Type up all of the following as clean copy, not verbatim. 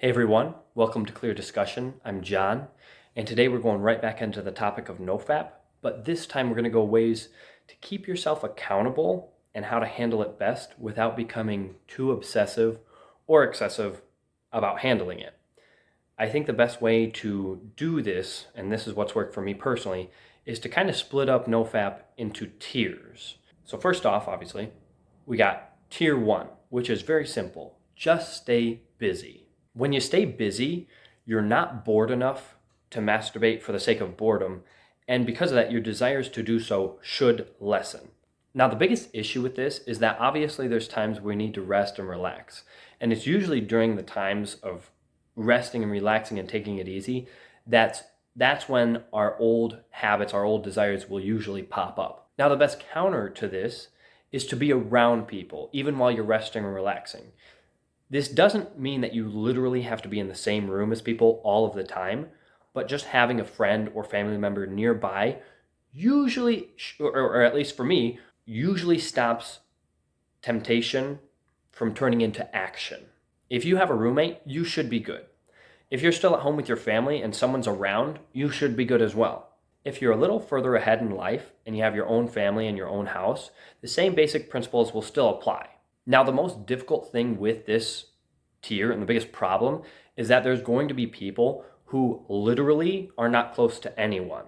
Hey everyone, welcome to Clear Discussion. I'm John, and today we're going right back into the topic of NoFap, but this time we're going to go ways to keep yourself accountable and how to handle it best without becoming too obsessive or excessive about handling it. I think the best way to do this, and this is what's worked for me personally, is to kind of split up NoFap into tiers. So first off, obviously, we got tier 1, which is very simple. Just stay busy. When you stay busy, you're not bored enough to masturbate for the sake of boredom, and because of that, your desires to do so should lessen. Now, the biggest issue with this is that obviously there's times we need to rest and relax, and it's usually during the times of resting and relaxing and taking it easy that's when our old habits, our old desires will usually pop up. Now, the best counter to this is to be around people, even while you're resting and relaxing. This doesn't mean that you literally have to be in the same room as people all of the time, but just having a friend or family member nearby usually, or at least for me, usually stops temptation from turning into action. If you have a roommate, you should be good. If you're still at home with your family and someone's around, you should be good as well. If you're a little further ahead in life and you have your own family and your own house, the same basic principles will still apply. Now, the most difficult thing with this tier and the biggest problem is that there's going to be people who literally are not close to anyone.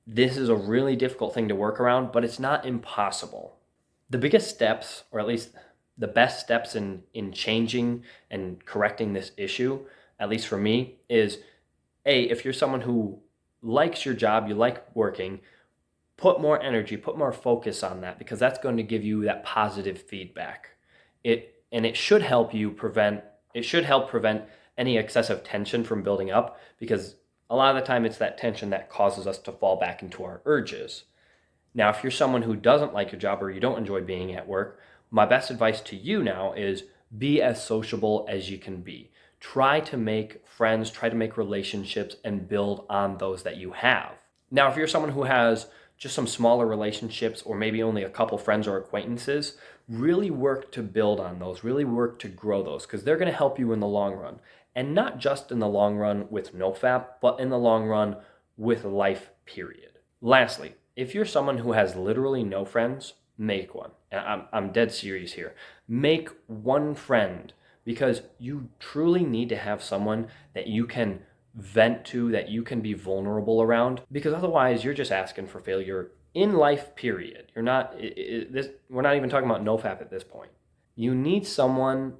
This is a really difficult thing to work around, but it's not impossible. The biggest steps, or at least the best steps in changing and correcting this issue, at least for me, is if you're someone who likes your job, you like working, put more energy, put more focus on that, because that's going to give you that positive feedback. It should help prevent any excessive tension from building up, because a lot of the time it's that tension that causes us to fall back into our urges. Now, if you're someone who doesn't like your job or you don't enjoy being at work, my best advice to you now is be as sociable as you can be. Try to make friends, try to make relationships, and build on those that you have. Now, if you're someone who has just some smaller relationships or maybe only a couple friends or acquaintances, really work to build on those, really work to grow those, because they're going to help you in the long run. And not just in the long run with NoFap, but in the long run with life, period. Lastly, if you're someone who has literally no friends, make one. And I'm dead serious here. Make one friend, because you truly need to have someone that you can vent to, that you can be vulnerable around, because otherwise you're just asking for failure in life, period. We're not even talking about NoFap at this point. You need someone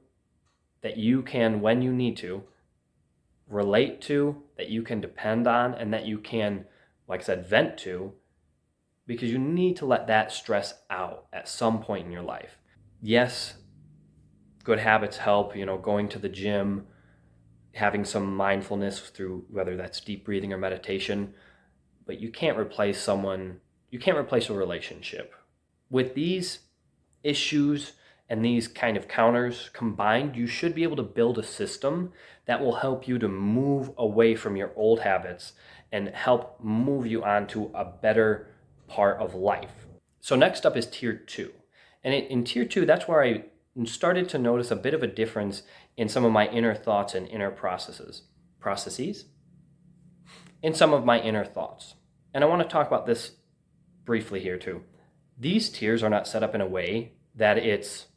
that you can, when you need to, relate to, that you can depend on, and that you can, like I said, vent to, because you need to let that stress out at some point in your life. Yes, good habits help, going to the gym, having some mindfulness through whether that's deep breathing or meditation, but you can't replace a relationship. With these issues and these kind of counters combined, you should be able to build a system that will help you to move away from your old habits and help move you on to a better part of life. So next up is tier 2. And in tier 2, that's where I started to notice a bit of a difference in some of my inner thoughts and inner processes. In some of my inner thoughts. And I want to talk about this briefly here too. These tiers are not set up in a way that it's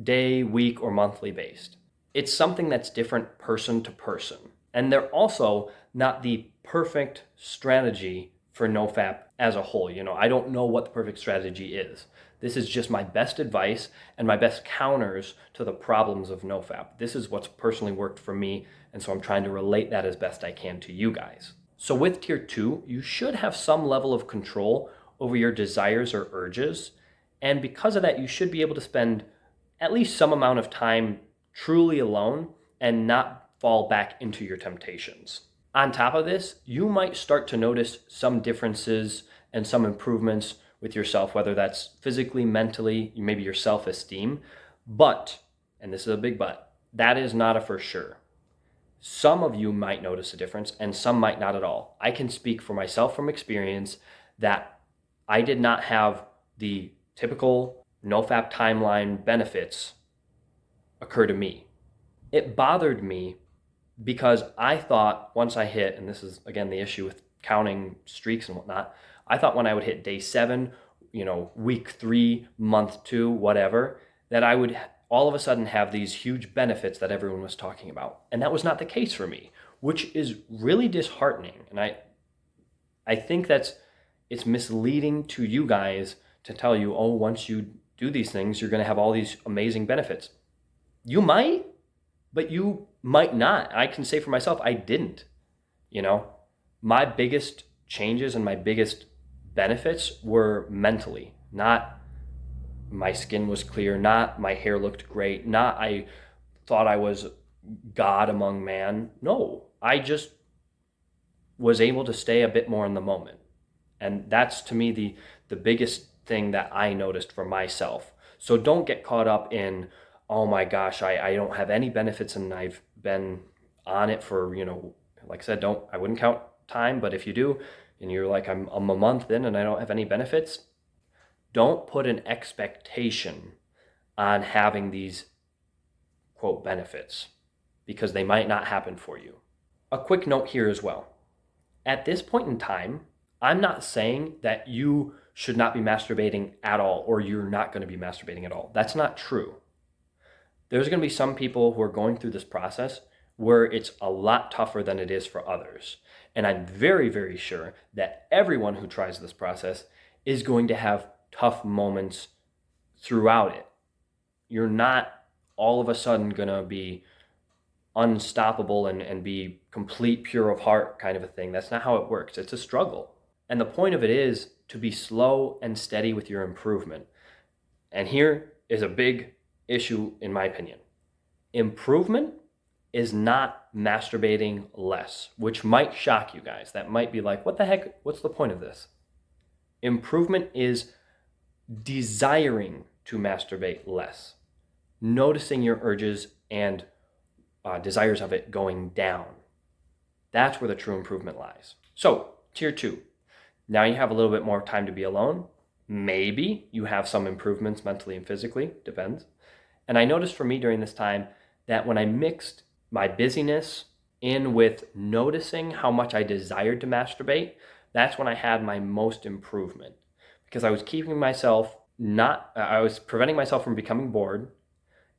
day, week, or monthly based. It's something that's different person to person. And they're also not the perfect strategy for NoFap as a whole. I don't know what the perfect strategy is. This is just my best advice and my best counters to the problems of NoFap. This is what's personally worked for me, and so I'm trying to relate that as best I can to you guys. So with tier 2, you should have some level of control over your desires or urges, and because of that, you should be able to spend at least some amount of time truly alone and not fall back into your temptations. On top of this, you might start to notice some differences and some improvements with yourself, whether that's physically, mentally, maybe your self-esteem. But, and this is a big but, that is not a for sure. Some of you might notice a difference and some might not at all. I can speak for myself from experience that I did not have the typical NoFap timeline benefits occur to me. It bothered me because I thought once I hit, and this is again the issue with counting streaks and whatnot, I thought when I would hit day 7, week 3, month 2, whatever, that I would all of a sudden have these huge benefits that everyone was talking about. And that was not the case for me, which is really disheartening. And I think it's misleading to you guys to tell you, oh, once you do these things, you're going to have all these amazing benefits. You might, but you might not. I can say for myself, I didn't. My biggest changes and my biggest benefits were mentally, not my skin was clear, not my hair looked great, not I thought I was God among man. No, I just was able to stay a bit more in the moment. And that's to me the biggest thing that I noticed for myself. So don't get caught up in, oh my gosh, I don't have any benefits and I've been on it for, like I said, I wouldn't count time, but if you do, and you're like, I'm a month in and I don't have any benefits, don't put an expectation on having these quote benefits because they might not happen for you. A quick note here as well. At this point in time, I'm not saying that you should not be masturbating at all or you're not going to be masturbating at all. That's not true. There's going to be some people who are going through this process where it's a lot tougher than it is for others. And I'm very, very sure that everyone who tries this process is going to have tough moments throughout it. You're not all of a sudden going to be unstoppable and be complete pure of heart kind of a thing. That's not how it works. It's a struggle. And the point of it is to be slow and steady with your improvement. And here is a big issue in my opinion. Improvement is not masturbating less, which might shock you guys. That might be like, what the heck? What's the point of this? Improvement is desiring to masturbate less, noticing your urges and desires of it going down. That's where the true improvement lies. So, tier 2. Now you have a little bit more time to be alone. Maybe you have some improvements mentally and physically, depends. And I noticed for me during this time that when I mixed my busyness in with noticing how much I desired to masturbate, that's when I had my most improvement. Because I was keeping myself I was preventing myself from becoming bored,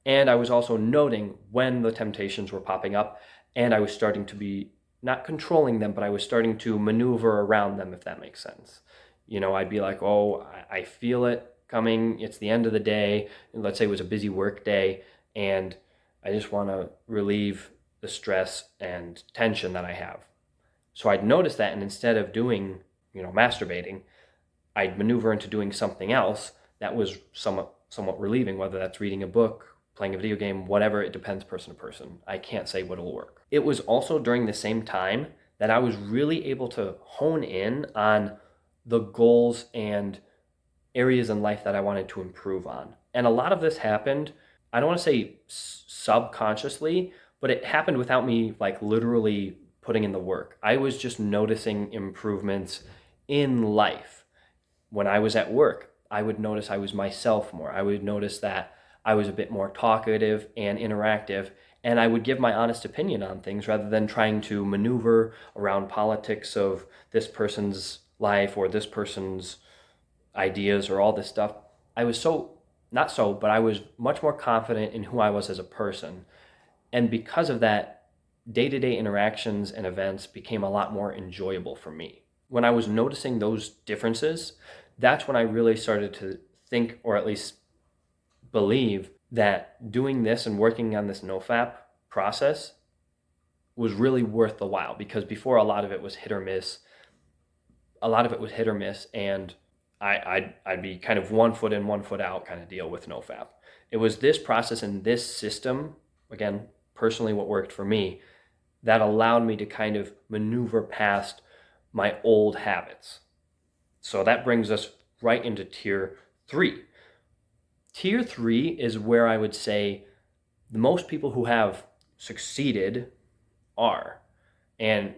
and I was also noting when the temptations were popping up, and I was starting to be not controlling them, but I was starting to maneuver around them, if that makes sense. I'd be like, oh, I feel it coming. It's the end of the day. And let's say it was a busy work day, and I just want to relieve the stress and tension that I have. So I'd notice that, and instead of doing, masturbating, I'd maneuver into doing something else that was somewhat relieving, whether that's reading a book, playing a video game, whatever. It depends person to person. I can't say what'll work. It was also during the same time that I was really able to hone in on the goals and areas in life that I wanted to improve on. And a lot of this happened, I don't want to say subconsciously, but it happened without me like literally putting in the work. I was just noticing improvements in life. When I was at work, I would notice I was myself more. I would notice that I was a bit more talkative and interactive, and I would give my honest opinion on things rather than trying to maneuver around politics of this person's life or this person's ideas or all this stuff. I was but I was much more confident in who I was as a person. And because of that, day-to-day interactions and events became a lot more enjoyable for me. When I was noticing those differences, that's when I really started to think, or at least believe, that doing this and working on this NoFap process was really worth the while. Because before, a lot of it was hit or miss. And I'd be kind of 1 foot in, 1 foot out kind of deal with NoFap. It was this process and this system, again, personally what worked for me, that allowed me to kind of maneuver past my old habits. So that brings us right into tier 3. Tier 3 is where I would say the most people who have succeeded are. And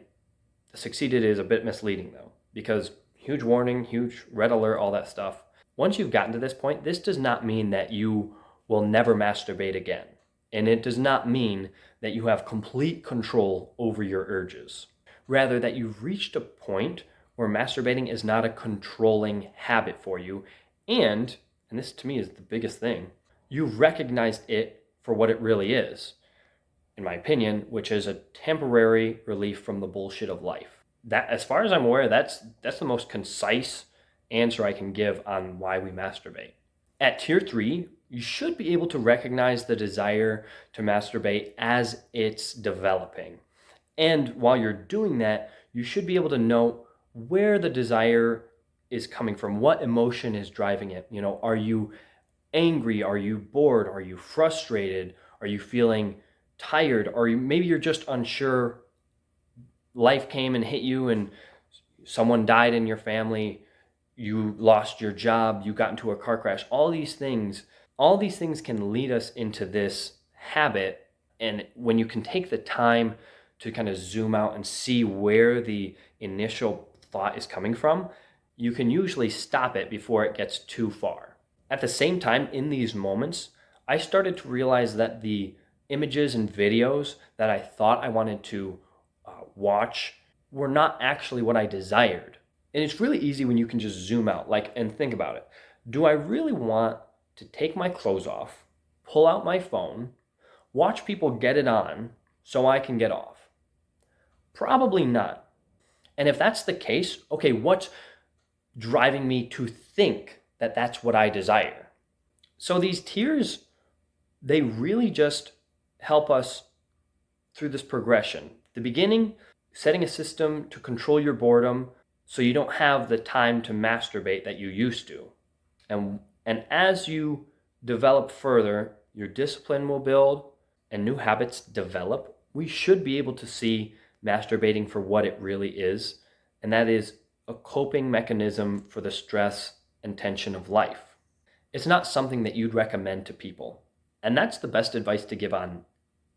succeeded is a bit misleading though, because huge warning, huge red alert, all that stuff. Once you've gotten to this point, this does not mean that you will never masturbate again. And it does not mean that you have complete control over your urges. Rather, that you've reached a point where masturbating is not a controlling habit for you. And this to me is the biggest thing, you've recognized it for what it really is, in my opinion, which is a temporary relief from the bullshit of life. That, as far as I'm aware, that's the most concise answer I can give on why we masturbate. At tier 3, you should be able to recognize the desire to masturbate as it's developing. And while you're doing that, you should be able to know where the desire is coming from, what emotion is driving it. You know, are you angry? Are you bored? Are you frustrated? Are you feeling tired? Or maybe you're just unsure. Life came and hit you and someone died in your family. You lost your job. You got into a car crash. All these things can lead us into this habit. And when you can take the time to kind of zoom out and see where the initial thought is coming from, you can usually stop it before it gets too far. At the same time, in these moments, I started to realize that the images and videos that I thought I wanted to watch were not actually what I desired. And it's really easy when you can just zoom out, and think about it. Do I really want to take my clothes off, pull out my phone, watch people get it on so I can get off? Probably not. And if that's the case, okay, what's driving me to think that that's what I desire? So these tiers, they really just help us through this progression. The beginning, setting a system to control your boredom so you don't have the time to masturbate that you used to. And as you develop further, your discipline will build and new habits develop. We should be able to see masturbating for what it really is, and that is a coping mechanism for the stress and tension of life. It's not something that you'd recommend to people. And that's the best advice to give on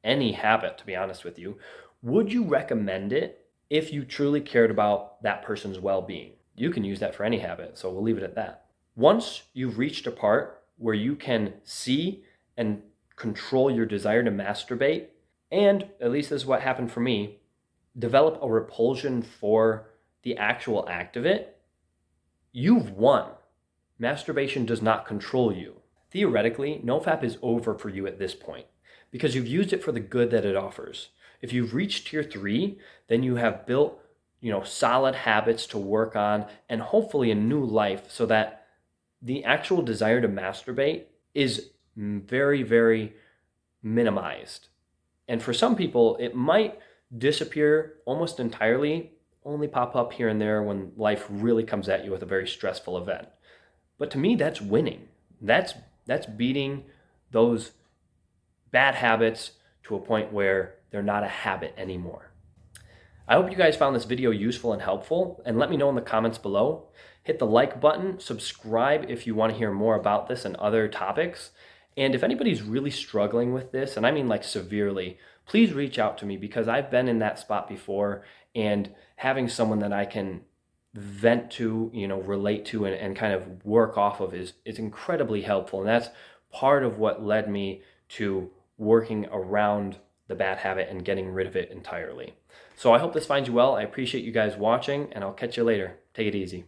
any habit, to be honest with you. Would you recommend it if you truly cared about that person's well-being? You can use that for any habit, so we'll leave it at that. Once you've reached a part where you can see and control your desire to masturbate, and at least this is what happened for me, develop a repulsion for the actual act of it, you've won. Masturbation does not control you. Theoretically, NoFap is over for you at this point because you've used it for the good that it offers. If you've reached tier 3, then you have built, solid habits to work on and hopefully a new life so that the actual desire to masturbate is very, very minimized. And for some people, it might disappear almost entirely, only pop up here and there when life really comes at you with a very stressful event. But to me, that's winning. That's beating those bad habits to a point where they're not a habit anymore. I hope you guys found this video useful and helpful, and let me know in the comments below. Hit the like button, subscribe if you want to hear more about this and other topics. And if anybody's really struggling with this, and I mean severely, please reach out to me because I've been in that spot before, and having someone that I can vent to, relate to and kind of work off of is incredibly helpful. And that's part of what led me to working around the bad habit and getting rid of it entirely. So I hope this finds you well. I appreciate you guys watching, and I'll catch you later. Take it easy.